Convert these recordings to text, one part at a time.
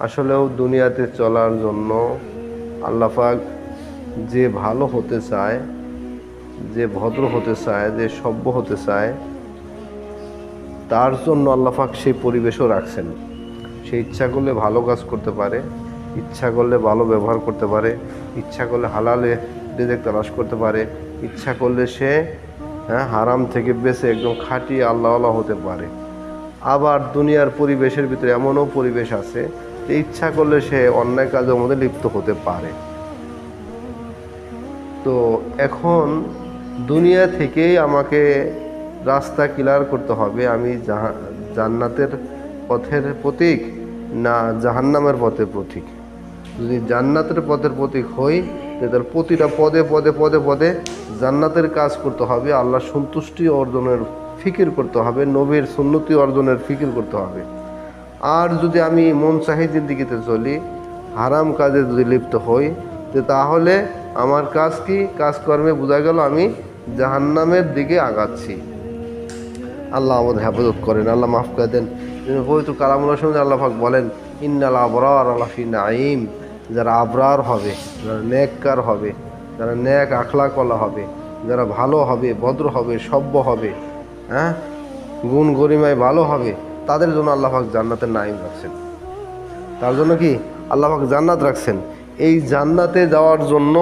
আসলেও দুনিয়াতে চলার জন্য আল্লাহ পাক যে ভালো হতে চায়, যে ভদ্র হতে চায়, যে সভ্য হতে চায়, তার জন্য আল্লাহ পাক সেই পরিবেশও রাখছেন। সে ইচ্ছা করলে ভালো কাজ করতে পারে, ইচ্ছা করলে ভালো ব্যবহার করতে পারে, ইচ্ছা করলে হালালে রিজিক তালাশ করতে পারে, ইচ্ছা করলে সে হারাম থেকে বেঁচে একদম খাঁটি আল্লাহওয়ালা হতে পারে। আবার দুনিয়ার পরিবেশের ভিতরে এমনও পরিবেশ আছে যে ইচ্ছা করলে সে অন্যায় কাজের মধ্যে লিপ্ত হতে পারে। তো এখন দুনিয়া থেকেই আমাকে রাস্তা ক্লিয়ার করতে হবে, আমি জান্নাতের পথের প্রতীক না জাহান্নামের পথের প্রতীক। যদি জান্নাতের পথের প্রতীক হই, তাহলে প্রতিটা পদে পদে পদে পদে জান্নাতের কাজ করতে হবে, আল্লাহ সন্তুষ্টি অর্জনের ফিকির করতে হবে, নবীর সুন্নতি অর্জনের ফিকির করতে হবে। আর যদি আমি মন চাহি জিন্দিগিতে চলি, হারাম কাজে যদি লিপ্ত হই, তাহলে আমার কাজ কি? কাজকর্মে বোঝা গেল আমি জাহান্নামের দিকে আগাচ্ছি। আল্লাহ আমাদের হেফাজত করেন, আল্লাহ মাফ করে দেন। পবিত্র কালামুল্লাহ শুনে আল্লাহ পাক বলেন, ইন্নাল আবরার আলাফি নাঈম। যারা আবরার হবে, যারা নেককার হবে, যারা নেক আখলাকওয়ালা হবে, যারা ভালো হবে, ভদ্র হবে, সভ্য হবে, গুণ গরিমায় ভালো হবে, তাদের জন্য আল্লাহ পাক জান্নাতের নাঈম রাখছেন। তার জন্য কি আল্লাহ পাক জান্নাত রাখছেন? এই জান্নাতে যাওয়ার জন্য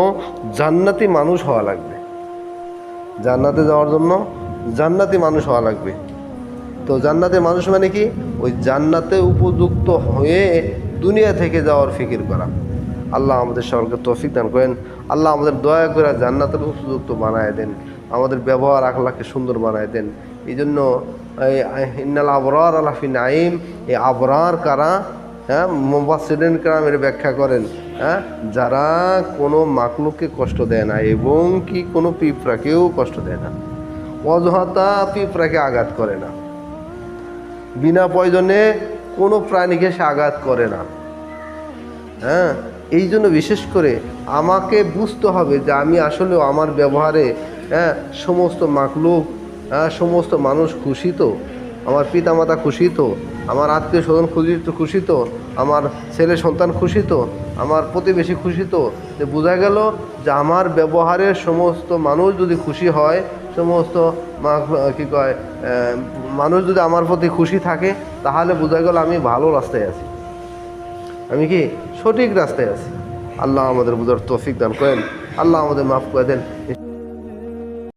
জান্নাতি মানুষ হওয়া লাগবে। জান্নাতে যাওয়ার জন্য জান্নাতি মানুষ হওয়া লাগবে। তো জান্নাতে মানুষ মানে কি? ওই জান্নাতে উপযুক্ত হয়ে দুনিয়া থেকে যাওয়ার ফিকির করা। আল্লাহ আমাদের সবাইকে তৌফিক দান করেন। আল্লাহ আমাদের দয়া করে জান্নাতের উপযুক্ত বানায় দেন, আমাদের ব্যবহার আখলাকে সুন্দর বানায় দেন। এই জন্য ইন্নাল আবরার আলাফি নাঈম, এই আবরার কারা? মুফাসসিরিন কেরাম এর ব্যাখ্যা করেন, যারা কোনো মাকলুককে কষ্ট দেয় না এবং কি কোনো পিঁপড়াকেও কষ্ট দেয় না, অযথা পিঁপড়াকে আঘাত করে না, বিনা প্রয়োজনে কোনো প্রাণীকে সে আঘাত করে না। এই জন্য বিশেষ করে আমাকে বুঝতে হবে যে আমি আসলেও আমার ব্যবহারে সমস্ত মাকলুক, সমস্ত মানুষ খুশি তো, আমার পিতামাতা খুশি তো, আমার আত্মীয় স্বজন খুশি তো, আমার ছেলে সন্তান খুশি তো, আমার প্রতিবেশী খুশি তো। যে বোঝা গেল যে আমার ব্যবহারে সমস্ত মানুষ যদি খুশি হয়, সমস্ত মানুষ যদি আমার প্রতি খুশি থাকে, তাহলে বোঝা গেল আমি ভালো রাস্তায় আছি, আমি কি সঠিক রাস্তায় আছি। আল্লাহ আমাদের বুঝার তৌফিক দান করেন, আল্লাহ আমাদের মাফ করে দেন।